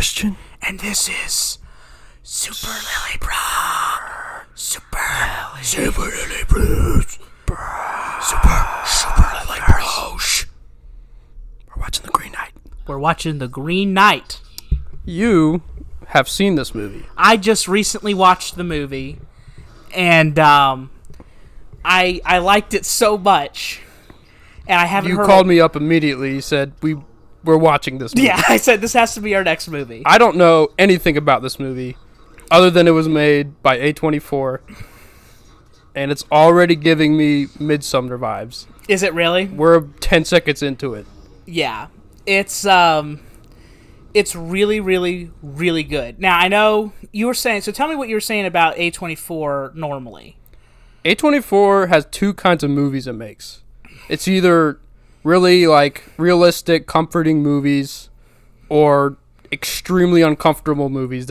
Christian. And this is Super Lilly Bros. Super Lilly Bros. Super Lilly Bros. We're watching The Green Knight. We're watching The Green Knight. You have seen this movie. I just recently watched the movie, and I liked it so much. And I haven't You heard... called me up immediately. You said, we're watching this movie. Yeah, I said this has to be our next movie. I don't know anything about this movie other than it was made by A24, and it's already giving me Midsommar vibes. Is it really? We're 10 seconds into it. Yeah. It's really, really, really good. Now, I know you were saying... So tell me what you were saying about A24 normally. A24 has two kinds of movies it makes. It's either really, realistic, comforting movies or extremely uncomfortable movies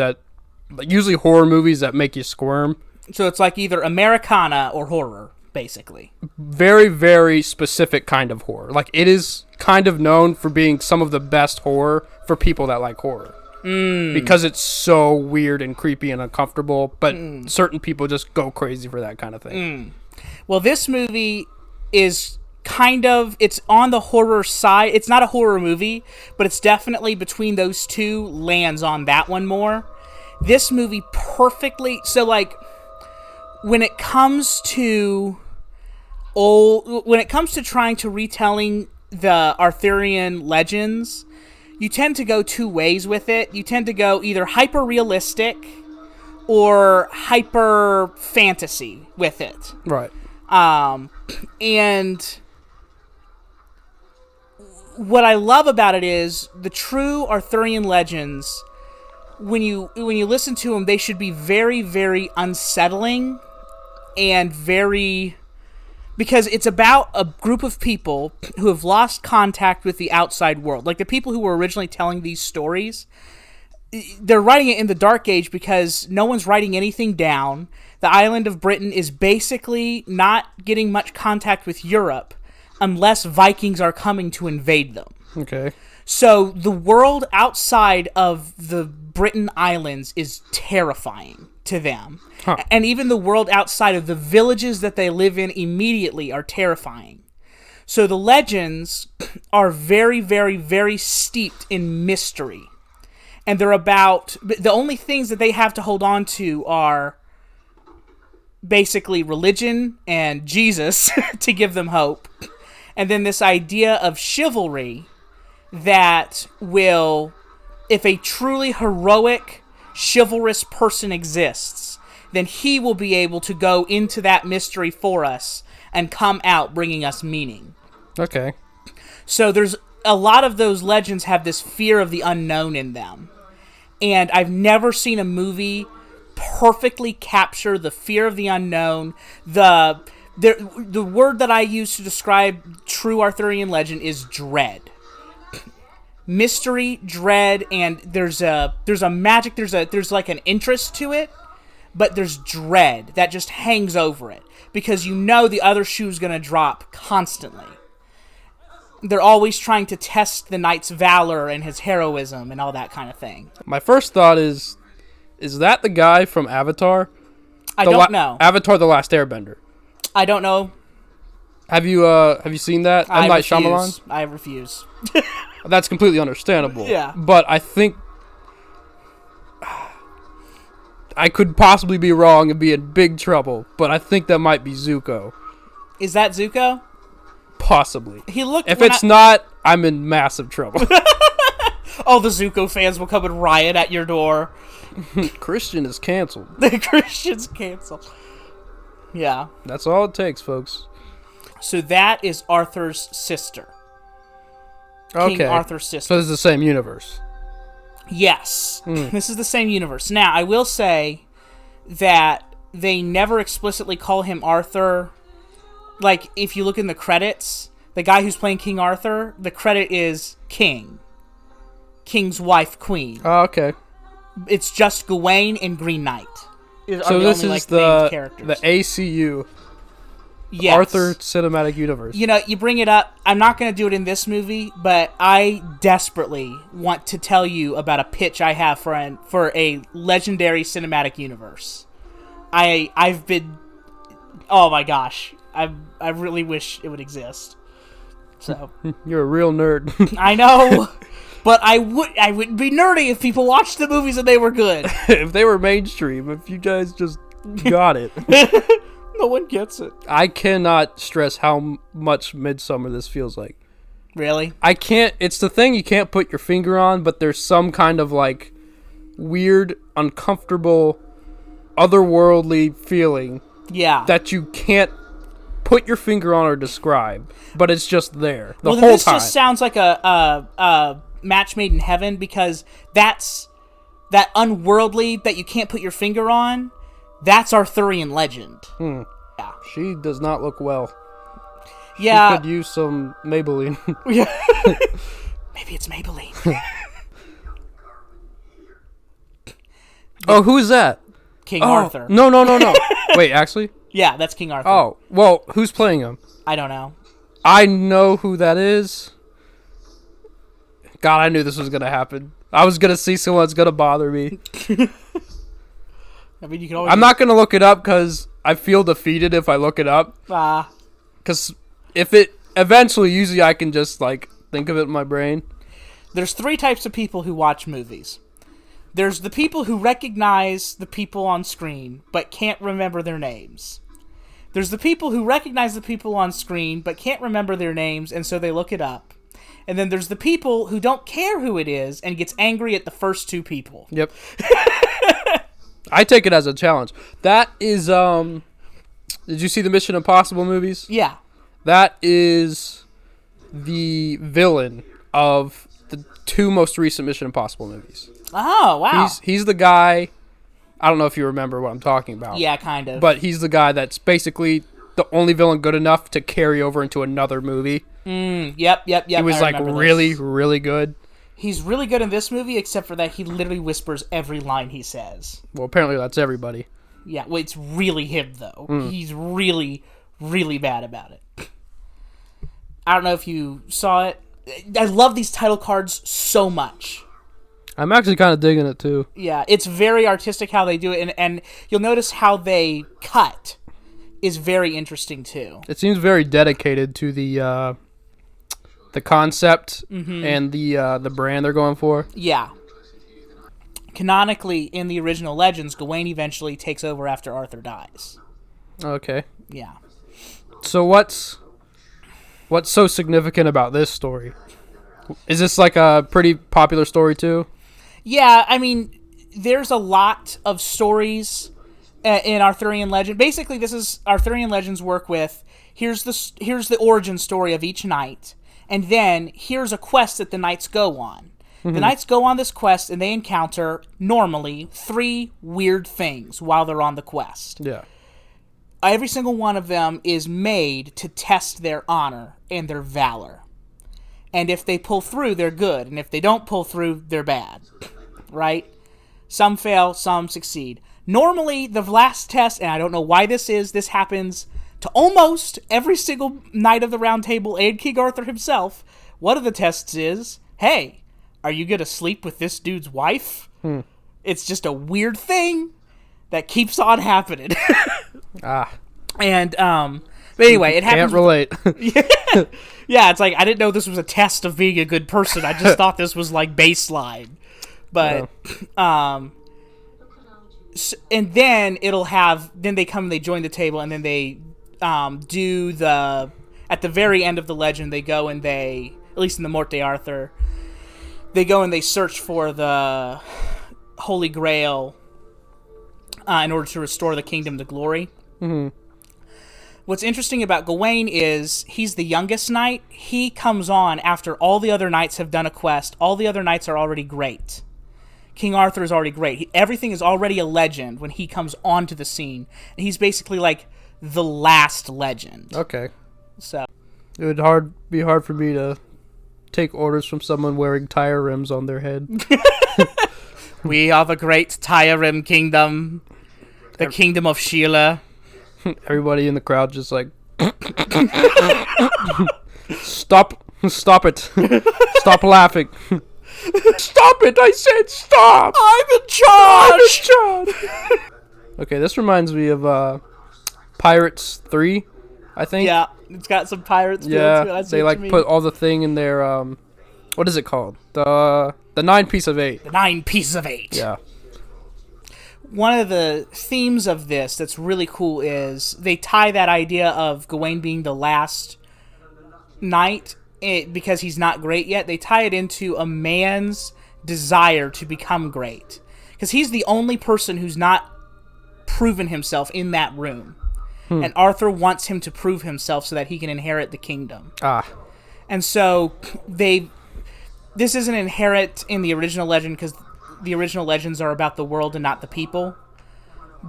usually horror movies that make you squirm. So it's like either Americana or horror, basically. Very, very specific kind of horror. It is kind of known for being some of the best horror for people that like horror. Because it's so weird and creepy and uncomfortable, but certain people just go crazy for that kind of thing. Well, this movie is it's on the horror side. It's not a horror movie, but it's definitely between those two, lands on that one more. This movie perfectly... So, when it comes to trying to retelling the Arthurian legends, you tend to go two ways with it. You tend to go either hyper-realistic or hyper-fantasy with it. Right. And what I love about it is the true Arthurian legends, when you listen to them, they should be very, very unsettling and very... Because it's about a group of people who have lost contact with the outside world. Like the people who were originally telling these stories, they're writing it in the Dark Age because no one's writing anything down. The island of Britain is basically not getting much contact with Europe unless Vikings are coming to invade them. Okay. So the world outside of the Britain Islands is terrifying to them. Huh. And even the world outside of the villages that they live in immediately are terrifying. So the legends are very, very, very steeped in mystery. And they're about... The only things that they have to hold on to are basically religion and Jesus to give them hope. And then this idea of chivalry that will... If a truly heroic, chivalrous person exists, then he will be able to go into that mystery for us and come out bringing us meaning. Okay. So there's a lot of those legends have this fear of the unknown in them. And I've never seen a movie perfectly capture the fear of the unknown. The word that I use to describe true Arthurian legend is dread. Mystery, dread, and there's a magic, there's like an interest to it, but there's dread that just hangs over it because you know the other shoe's gonna drop constantly. They're always trying to test the knight's valor and his heroism and all that kind of thing. My first thought is that the guy from Avatar? I don't know. Avatar: The Last Airbender. I don't know. Have you seen that? M. Night Shyamalan? I refuse. That's completely understandable. Yeah. But I think I could possibly be wrong and be in big trouble, but I think that might be Zuko. Is that Zuko? Possibly. He looked... If it's not, I'm in massive trouble. All the Zuko fans will come and riot at your door. Christian is canceled. The Christian's canceled. Yeah. That's all it takes, folks. So that is Arthur's sister. Okay. King Arthur's sister. So this is the same universe. Yes. This is the same universe. Now, I will say that they never explicitly call him Arthur. Like, if you look in the credits, the guy who's playing King Arthur, the credit is King. King's wife, Queen. Oh, okay. It's just Gawain and Green Knight. So this is the ACU. Yes. Arthur Cinematic Universe. You know, you bring it up. I'm not going to do it in this movie, but I desperately want to tell you about a pitch I have for a legendary cinematic universe. I've been... Oh my gosh. I really wish it would exist. So You're a real nerd. I know, but I wouldn't be nerdy if people watched the movies and they were good. If they were mainstream, if you guys just got it. No one gets it. I cannot stress how much Midsummer this feels like. Really? I can't. It's the thing you can't put your finger on, but there's some kind of like weird, uncomfortable, otherworldly feeling. Yeah. That you can't put your finger on or describe, but it's just there the whole this time. Just sounds like a match made in heaven, because that's that unworldly that you can't put your finger on. That's Arthurian legend. Yeah. She does not look well. Yeah. She could use some Maybelline. Yeah. Maybe it's Maybelline. Oh, who is that? King Arthur. No. Wait, actually? Yeah, that's King Arthur. Oh, well, who's playing him? I don't know. I know who that is. God, I knew this was going to happen. I was going to see someone that's going to bother me. I mean, you can always... I'm not going to look it up because I feel defeated if I look it up. Because if it... Eventually, usually I can just, like, think of it in my brain. There's 3 types of people who watch movies. There's the people who recognize the people on screen, but can't remember their names. There's the people who recognize the people on screen, but can't remember their names, and so they look it up. And then there's the people who don't care who it is and gets angry at the first 2 people. Yep. I take it as a challenge. That is, did you see the Mission Impossible movies? Yeah. That is the villain of the 2 most recent Mission Impossible movies. Oh, wow. He's the guy... I don't know if you remember what I'm talking about. Yeah, kind of. But he's the guy that's basically the only villain good enough to carry over into another movie. Yep. He was like really, really good. He's really good in this movie, except for that he literally whispers every line he says. Well, apparently that's everybody. Yeah, well, it's really him, though. He's really, really bad about it. I don't know if you saw it. I love these title cards so much. I'm actually kind of digging it, too. Yeah, it's very artistic how they do it, and you'll notice how they cut is very interesting, too. It seems very dedicated to the concept and the brand they're going for. Yeah. Canonically, in the original Legends, Gawain eventually takes over after Arthur dies. Okay. Yeah. So what's so significant about this story? Is this like a pretty popular story, too? Yeah, I mean, there's a lot of stories in Arthurian legend. Basically, this is Arthurian legends work with here's the origin story of each knight, and then here's a quest that the knights go on. The knights go on this quest, and they encounter, normally, 3 weird things while they're on the quest. Yeah. Every single one of them is made to test their honor and their valor. And if they pull through, they're good. And if they don't pull through, they're bad. Right? Some fail, some succeed. Normally, the last test, and I don't know why this happens to almost every single Knight of the Round Table and King Arthur himself. One of the tests is, hey, are you going to sleep with this dude's wife? It's just a weird thing that keeps on happening. And, but anyway, it happens. Can't relate. Yeah, it's like, I didn't know this was a test of being a good person. I just thought this was, like, baseline. But, and then then they come and they join the table, and then they do at the very end of the legend, they go and at least in the Morte Arthur, they go and they search for the Holy Grail in order to restore the kingdom to glory. What's interesting about Gawain is he's the youngest knight. He comes on after all the other knights have done a quest. All the other knights are already great. King Arthur is already great. Everything is already a legend when he comes onto the scene. And he's basically like the last legend. Okay. So it would be hard for me to take orders from someone wearing tire rims on their head. We are the great tire rim kingdom. The kingdom of Sheila. Everybody in the crowd just like Stop it. Stop laughing. Stop it, I said stop. I'm in charge. Okay, this reminds me of Pirates 3, I think. Yeah, it's got some pirates. Yeah, they like put all the thing in their what is it called? The 9 piece of 8. The 9 pieces of 8. Yeah. One of the themes of this that's really cool is they tie that idea of Gawain being the last knight because he's not great yet. They tie it into a man's desire to become great. Because he's the only person who's not proven himself in that room. And Arthur wants him to prove himself so that he can inherit the kingdom. And so this isn't inherent in the original legend because the original legends are about the world and not the people.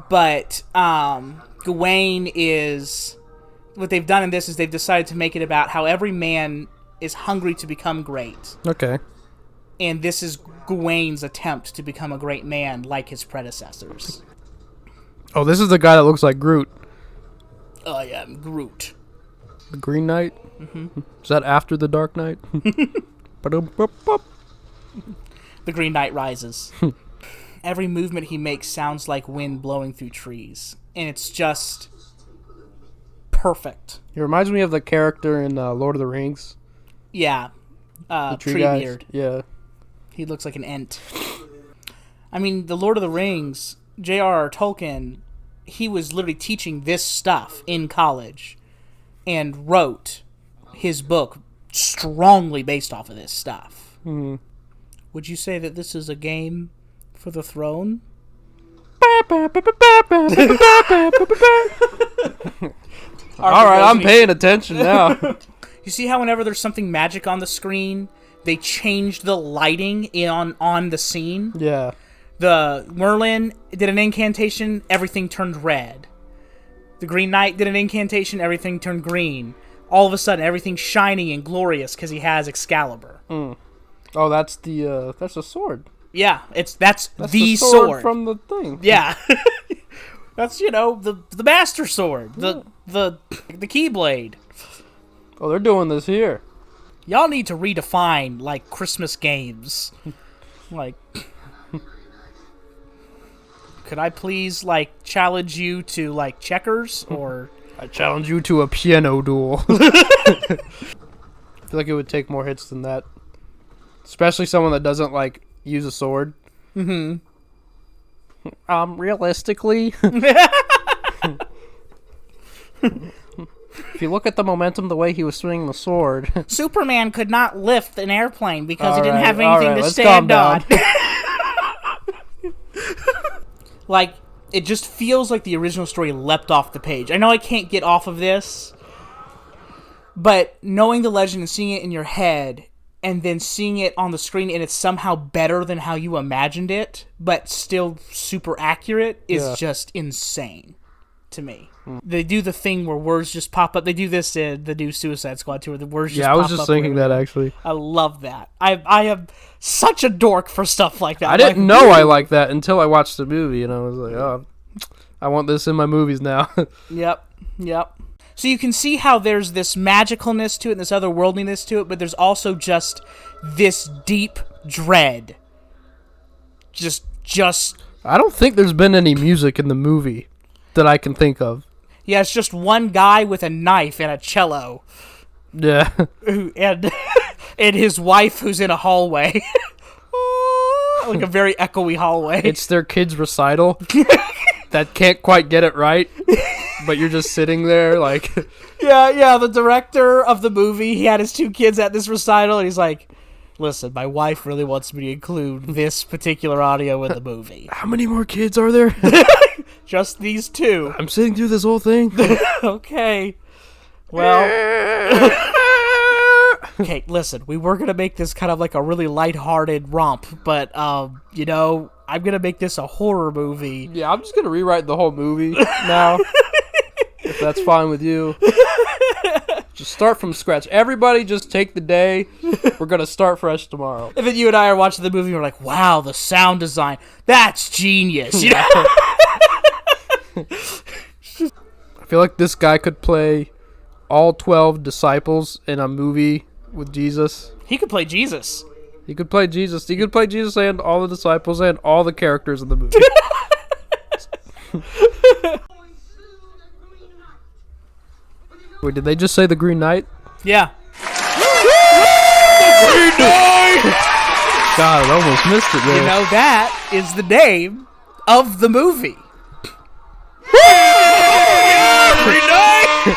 But Gawain is... What they've done in this is they've decided to make it about how every man is hungry to become great. Okay. And this is Gawain's attempt to become a great man like his predecessors. Oh, this is the guy that looks like Groot. I am Groot. The Green Knight? Mm-hmm. Is that after the Dark Knight? The Green Knight rises. Every movement he makes sounds like wind blowing through trees. And it's just perfect. He reminds me of the character in Lord of the Rings. Yeah. The Treebeard. Beard. Yeah. He looks like an Ent. I mean, the Lord of the Rings, J.R.R. Tolkien, he was literally teaching this stuff in college and wrote his book strongly based off of this stuff. Mm-hmm. Would you say that this is a game for the throne? All right, I'm paying attention now. You see how whenever there's something magic on the screen, they changed the lighting on the scene? Yeah. The Merlin did an incantation, everything turned red. The Green Knight did an incantation, everything turned green. All of a sudden, everything's shiny and glorious because he has Excalibur. Mm. Oh, that's the sword. Yeah, that's the sword from the thing. Yeah. That's, the Master Sword. The Keyblade. Oh, they're doing this here. Y'all need to redefine, Christmas games. Could I please, challenge you to, checkers, or... I challenge you to a piano duel. I feel like it would take more hits than that. Especially someone that doesn't, use a sword. Mm-hmm. Realistically... If you look at the momentum, the way he was swinging the sword... Superman could not lift an airplane because he didn't have anything to stand on. It just feels like the original story leapt off the page. I know I can't get off of this, but knowing the legend and seeing it in your head, and then seeing it on the screen, and it's somehow better than how you imagined it, but still super accurate, is just insane to me. They do the thing where words just pop up. They do this in the new Suicide Squad too, where the words just pop up. Yeah, I was just thinking that, actually. I love that. I am such a dork for stuff like that. I didn't know I liked that until I watched the movie, and I was like, oh, I want this in my movies now. Yep. So you can see how there's this magicalness to it and this otherworldliness to it, but there's also just this deep dread. Just... I don't think there's been any music in the movie that I can think of. Yeah, it's just one guy with a knife and a cello. Yeah. And his wife who's in a hallway. Like a very echoey hallway. It's their kid's recital that can't quite get it right, but you're just sitting there like... Yeah, the director of the movie, he had his 2 kids at this recital, and he's like, listen, my wife really wants me to include this particular audio in the movie. How many more kids are there? Just these 2. I'm sitting through this whole thing. Okay. Well... Okay, listen, we were going to make this kind of like a really lighthearted romp, but, I'm going to make this a horror movie. Yeah, I'm just going to rewrite the whole movie now, if that's fine with you. Just start from scratch. Everybody just take the day. We're going to start fresh tomorrow. And then you and I are watching the movie and we're like, wow, the sound design, that's genius. You know? I feel like this guy could play all 12 disciples in a movie with Jesus. He could play Jesus. He could play Jesus. He could play Jesus and all the disciples and all the characters in the movie. Wait, did they just say the Green Knight? Yeah. Green Knight! God, I almost missed it there. You know, that is the name of the movie. Green Knight!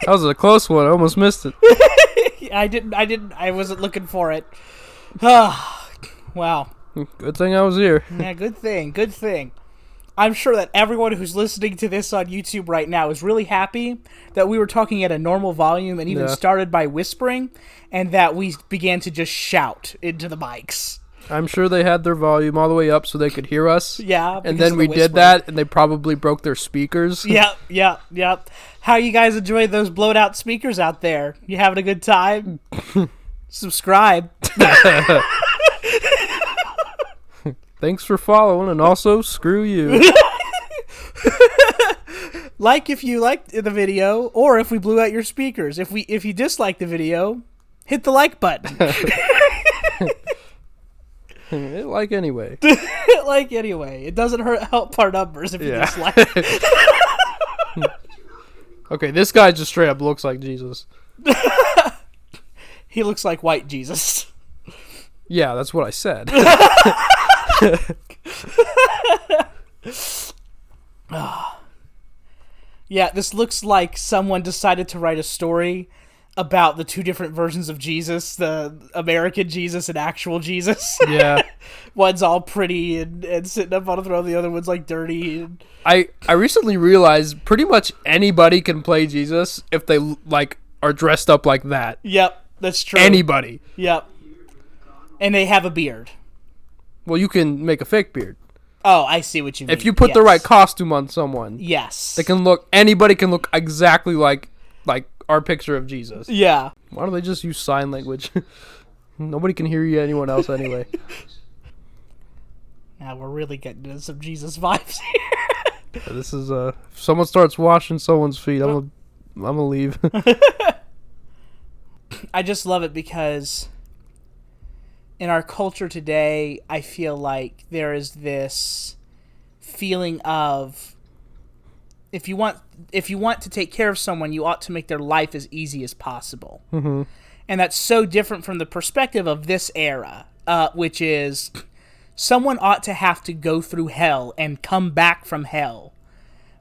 That was a close one. I almost missed it. I wasn't looking for it. Wow. Good thing I was here. Yeah, good thing. I'm sure that everyone who's listening to this on YouTube right now is really happy that we were talking at a normal volume and even started by whispering, and that we began to just shout into the mics. I'm sure they had their volume all the way up so they could hear us. Yeah. And then we did that, and they probably broke their speakers. Yep. How you guys enjoy those blowed out speakers out there? You having a good time? Subscribe. Thanks for following, and also, screw you. Like if you liked the video, or if we blew out your speakers. If you dislike the video, hit the like button. Like anyway. Like anyway. It doesn't help our numbers if you dislike. Okay, this guy just straight up looks like Jesus. He looks like white Jesus. Yeah, that's what I said. Yeah, this looks like someone decided to write a story about the two different versions of Jesus, the American Jesus and actual Jesus. Yeah. One's all pretty and sitting up on a throne, the other one's like dirty. I recently realized pretty much anybody can play Jesus if they like are dressed up like that. Yep, that's true. Anybody. Yep. And they have a beard. Well, you can make a fake beard. Oh, I see what you mean. If you put the right costume on someone. Yes. Anybody can look exactly like our picture of Jesus. Yeah. Why don't they just use sign language? Nobody can hear you, anyone else anyway. Now we're really getting into some Jesus vibes here. This is if someone starts washing someone's feet, I'm gonna leave. I just love it because in our culture today, I feel like there is this feeling of if you want to take care of someone, you ought to make their life as easy as possible. Mm-hmm. And that's so different from the perspective of this era, which is someone ought to have to go through hell and come back from hell.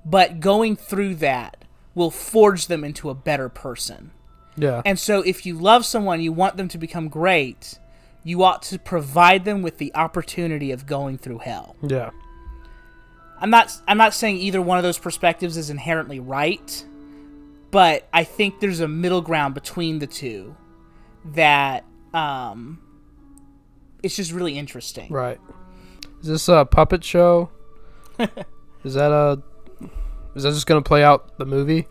But going through that will forge them into a better person. Yeah. And so if you love someone, you want them to become great, you ought to provide them with the opportunity of going through hell. Yeah. I'm not saying either one of those perspectives is inherently right, but I think there's a middle ground between the two that it's just really interesting. Right. Is this a puppet show? Is that just gonna play out the movie?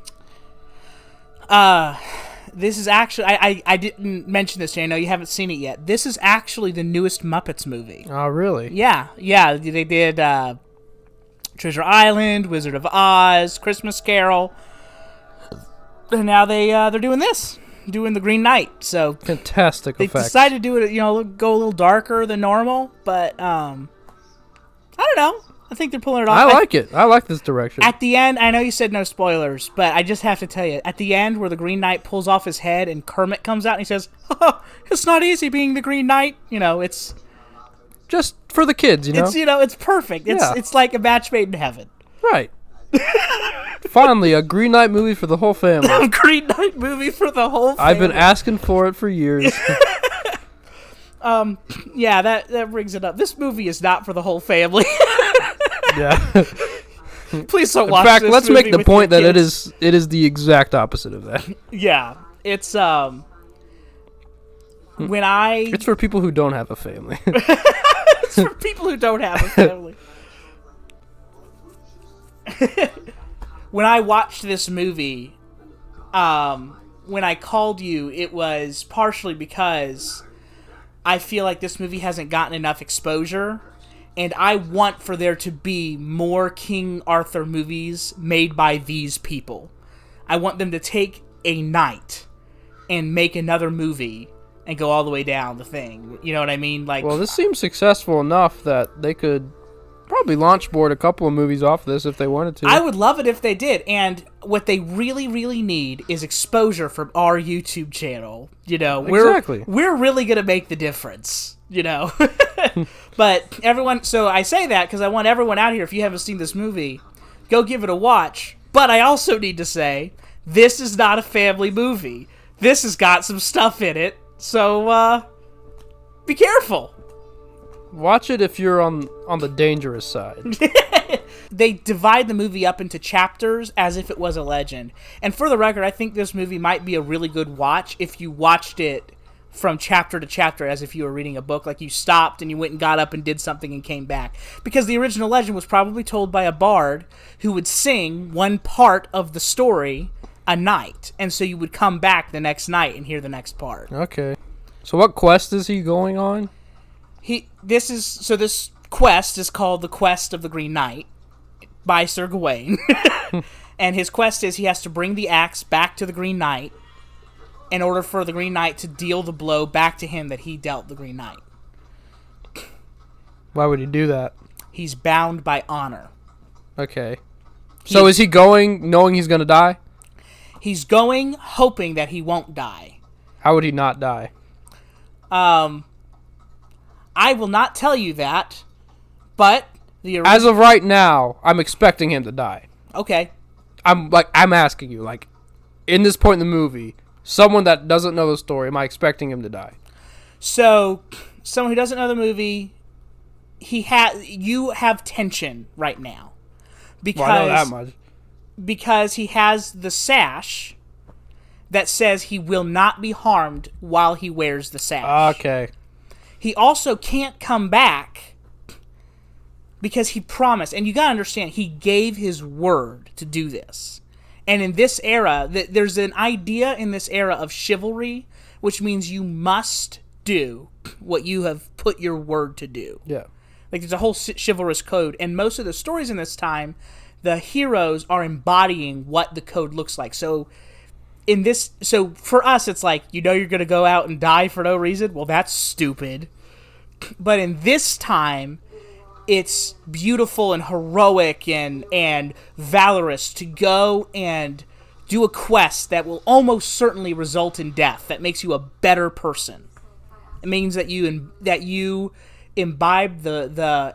This is actually I didn't mention this to you. I know you haven't seen it yet. This is actually the newest Muppets movie. Oh, really? Yeah. They did Treasure Island, Wizard of Oz, Christmas Carol, and now they're doing this, doing the Green Knight. So fantastic they effects. decided to do it, go a little darker than normal, but I don't know. I think they're pulling it off. I like it. I like this direction. At the end, I know you said no spoilers, but I just have to tell you, at the end where the Green Knight pulls off his head and Kermit comes out and he says, "Oh, it's not easy being the Green Knight." It's just for the kids, It's it's perfect. It's like a match made in heaven. Right. Finally, a Green Knight movie for the whole family. A Green Knight movie for the whole family. I've been asking for it for years. Yeah, that brings it up. This movie is not for the whole family. Yeah. Please don't watch. In fact, this let's movie make the with point your that kids. it is the exact opposite of that. Yeah, it's It's for people who don't have a family. It's for people who don't have a family. When I watched this movie, when I called you, it was partially because I feel like this movie hasn't gotten enough exposure, and I want for there to be more King Arthur movies made by these people. I want them to take a night and make another movie and go all the way down the thing. You know what I mean? Like, well, this seems successful enough that they could probably launch board a couple of movies off this if they wanted to. I would love it if they did. And what they really, really need is exposure from our YouTube channel. You know, we're really going to make the difference, you know. But everyone, so I say that because I want everyone out here, if you haven't seen this movie, go give it a watch. But I also need to say, this is not a family movie. This has got some stuff in it. So, be careful. Watch it if you're on the dangerous side. They divide the movie up into chapters as if it was a legend. And for the record, I think this movie might be a really good watch if you watched it from chapter to chapter as if you were reading a book. Like you stopped and you went and got up and did something and came back. Because the original legend was probably told by a bard who would sing one part of the story a night. And so you would come back the next night and hear the next part. Okay. So what quest is he going on? This quest is called the Quest of the Green Knight by Sir Gawain. And his quest is he has to bring the axe back to the Green Knight in order for the Green Knight to deal the blow back to him that he dealt the Green Knight. Why would he do that? He's bound by honor. Okay. So is he going knowing he's going to die? He's going hoping that he won't die. How would he not die? I will not tell you that, but as of right now, I'm expecting him to die. Okay. I'm asking you, like, in this point in the movie, someone that doesn't know the story, am I expecting him to die? So, someone who doesn't know the movie, you have tension right now. Because, well, I know that much. Because he has the sash that says he will not be harmed while he wears the sash. Okay. He also can't come back because he promised. And you got to understand, he gave his word to do this. And in this era, there's an idea in this era of chivalry, which means you must do what you have put your word to do. Yeah. Like there's a whole chivalrous code. And most of the stories in this time, the heroes are embodying what the code looks like. So for us, it's like, you know you're going to go out and die for no reason? Well, that's stupid. But in this time, it's beautiful and heroic and valorous to go and do a quest that will almost certainly result in death, that makes you a better person. It means that you imbibe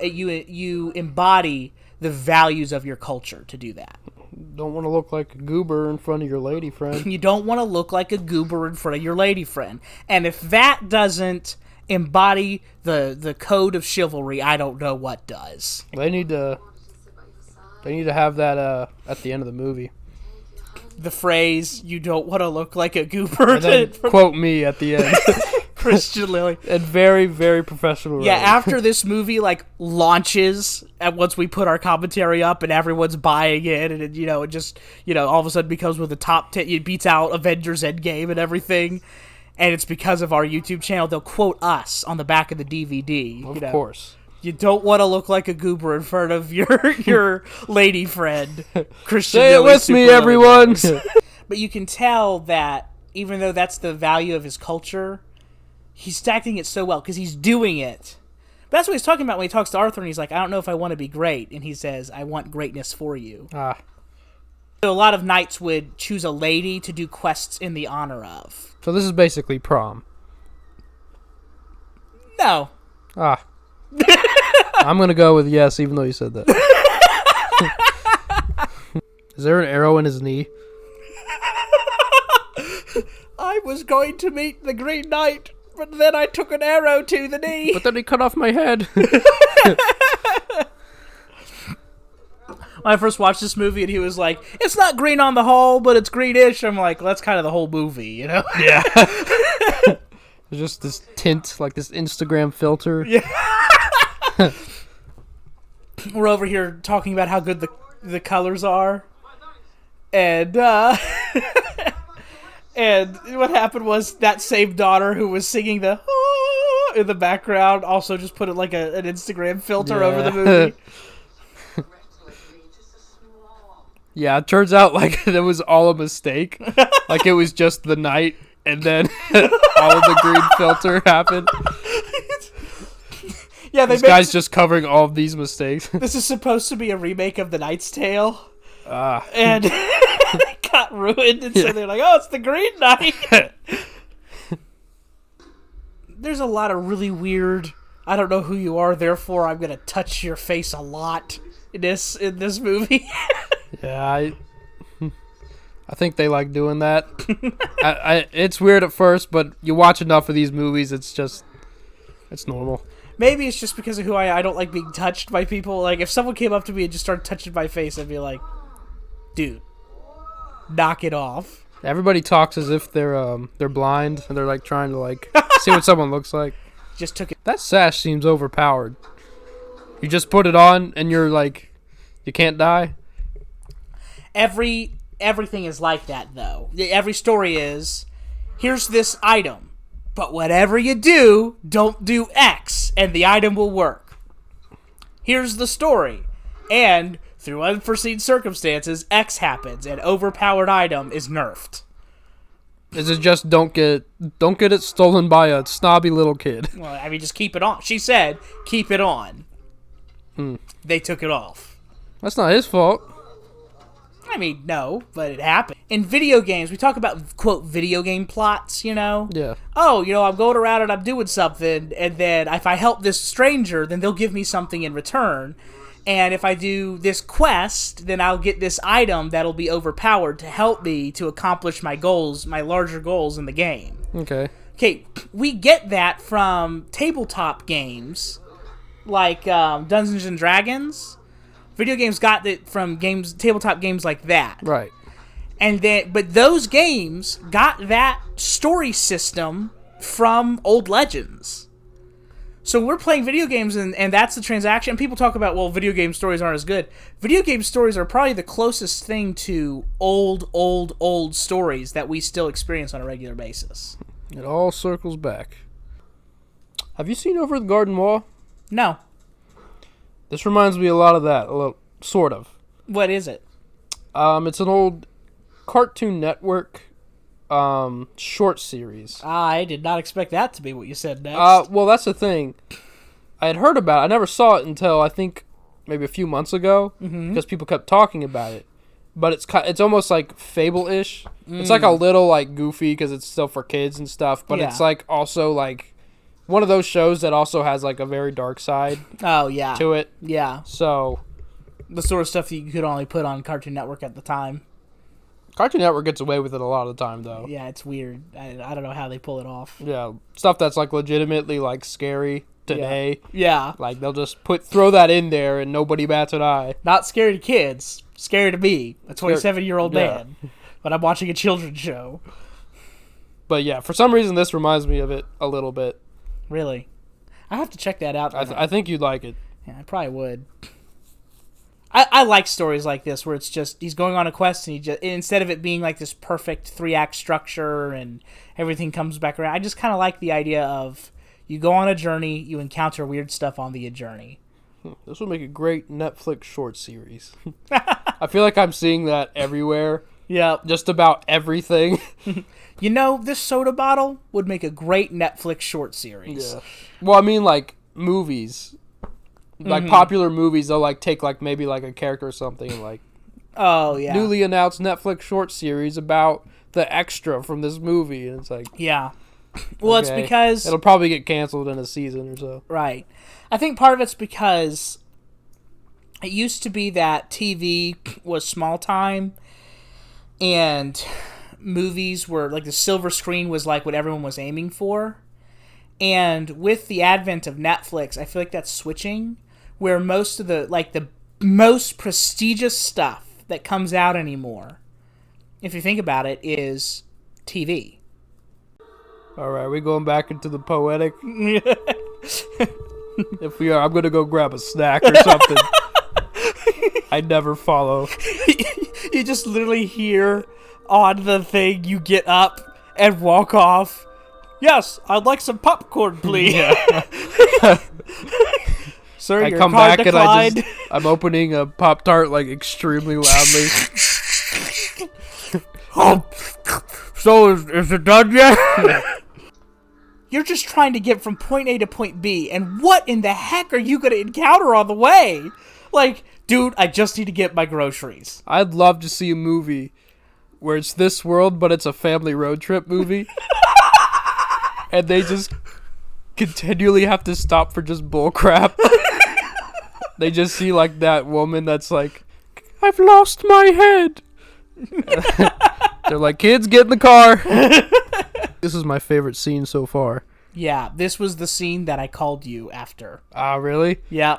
you embody the values of your culture to do that. Don't want to look like a goober in front of your lady friend. You don't want to look like a goober in front of your lady friend. And if that doesn't embody the code of chivalry, I don't know what does. They need to have that at the end of the movie. The phrase, you don't want to look like a goober. And then quote me at the end. Christian Lilly. And very, very professional. Yeah, after this movie launches, and once we put our commentary up and everyone's buying it, and it just all of a sudden becomes with the top 10, it beats out Avengers Endgame and everything, and it's because of our YouTube channel. They'll quote us on the back of the DVD. Of course. You don't want to look like a goober in front of your lady friend, Christian. Say it with me, everyone. But you can tell that even though that's the value of his culture, he's stacking it so well because he's doing it. But that's what he's talking about when he talks to Arthur, and he's like, I don't know if I want to be great. And he says, I want greatness for you. Ah. So a lot of knights would choose a lady to do quests in the honor of. So this is basically prom. No. Ah. I'm going to go with yes, even though you said that. Is there an arrow in his knee? I was going to meet the Green Knight, but then I took an arrow to the knee. But then he cut off my head. When I first watched this movie and he was like, it's not green on the whole, but it's greenish. I'm like, well, that's kind of the whole movie, you know? Yeah. There's just this tint, like this Instagram filter. Yeah. We're over here talking about how good the colors are. And and what happened was that same daughter who was singing the in the background also just put it like an Instagram filter over the movie. Yeah, it turns out like it was all a mistake. Like it was just the night, and then all of the green filter happened. Yeah, this guy's just covering all of these mistakes. This is supposed to be a remake of The Knight's Tale, and it got ruined, and so they're like, "Oh, it's the Green Knight." There's a lot of really weird. I don't know who you are, therefore I'm gonna touch your face a lot in this movie. Yeah, I think they like doing that. It's weird at first, but you watch enough of these movies, it's normal. Maybe it's just because of who I don't like being touched by people. Like, if someone came up to me and just started touching my face, I'd be like, dude, knock it off. Everybody talks as if they're blind, and they're, like, trying to, like, see what someone looks like. Just took it. That sash seems overpowered. You just put it on, and you're, like, you can't die? Everything is like that, though. Every story is, here's this item. But whatever you do, don't do X, and the item will work. Here's the story. And, through unforeseen circumstances, X happens, and overpowered item is nerfed. Is it just don't get it stolen by a snobby little kid? Well, I mean, just keep it on. She said, keep it on. They took it off. That's not his fault. I mean, no, but it happened. In video games, we talk about, quote, video game plots, you know? Yeah. Oh, I'm going around and I'm doing something, and then if I help this stranger, then they'll give me something in return. And if I do this quest, then I'll get this item that'll be overpowered to help me to accomplish my goals, my larger goals in the game. Okay. Okay, we get that from tabletop games, like Dungeons and Dragons. Video games got it from tabletop games like that. Right. But those games got that story system from old legends. So we're playing video games, and that's the transaction. People talk about, well, video game stories aren't as good. Video game stories are probably the closest thing to old stories that we still experience on a regular basis. It all circles back. Have you seen Over the Garden Wall? No. This reminds me a lot of that, sort of. What is it? It's an old Cartoon Network short series. I did not expect that to be what you said next. Well, that's the thing. I had heard about it. I never saw it until I think maybe a few months ago because people kept talking about it. But it's almost like Fable-ish. It's like a little like goofy because it's still for kids and stuff. But it's like also like one of those shows that also has like a very dark side. Oh yeah. To it. Yeah. So the sort of stuff that you could only put on Cartoon Network at the time. Cartoon Network gets away with it a lot of the time, though. Yeah, it's weird. I don't know how they pull it off. Yeah, stuff that's like legitimately like scary today. Yeah. Like they'll just throw that in there and nobody bats an eye. Not scary to kids. Scary to me, a 27-year-old man. But I'm watching a children's show. But yeah, for some reason this reminds me of it a little bit. Really? I have to check that out. I think you'd like it. Yeah, I probably would. I like stories like this where it's just he's going on a quest and instead of it being like this perfect 3-act structure and everything comes back around, I just kind of like the idea of you go on a journey, you encounter weird stuff on the journey. This would make a great Netflix short series. I feel like I'm seeing that everywhere. Yeah. Just about everything. This soda bottle would make a great Netflix short series. Yeah. Well, I mean, like, movies. Like, popular movies, they'll, like, take, like, maybe, like, a character or something and, like... Oh, yeah. Newly announced Netflix short series about the extra from this movie. And it's like... Yeah. Well, okay. It's because... It'll probably get canceled in a season or so. Right. I think part of it's because it used to be that TV was small time and movies were like the silver screen was like what everyone was aiming for. And with the advent of Netflix, I feel like that's switching where most of the most prestigious stuff that comes out anymore, if you think about it, is TV. All right, we going back into the poetic? If we are, I'm going to go grab a snack or something. I never follow. You just literally hear on the thing, you get up and walk off. Yes, I'd like some popcorn, please. Sir, I your come card back declined. and I'm opening a Pop-Tart like extremely loudly. So is it done yet? You're just trying to get from point A to point B, and what in the heck are you going to encounter on the way? Like, dude, I just need to get my groceries. I'd love to see a movie where it's this world, but it's a family road trip movie. And they just continually have to stop for just bull crap. They just see like that woman that's like, I've lost my head. They're like, kids, get in the car. This is my favorite scene so far. Yeah, this was the scene that I called you after. Ah, really? Yeah.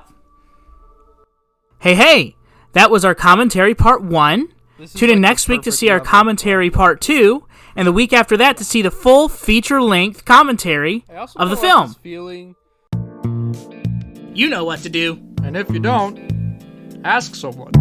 Hey, that was our commentary part 1. Tune in next week to see our commentary part 2, and the week after that to see the full feature-length commentary of the film. Feeling. You know what to do. And if you don't, ask someone.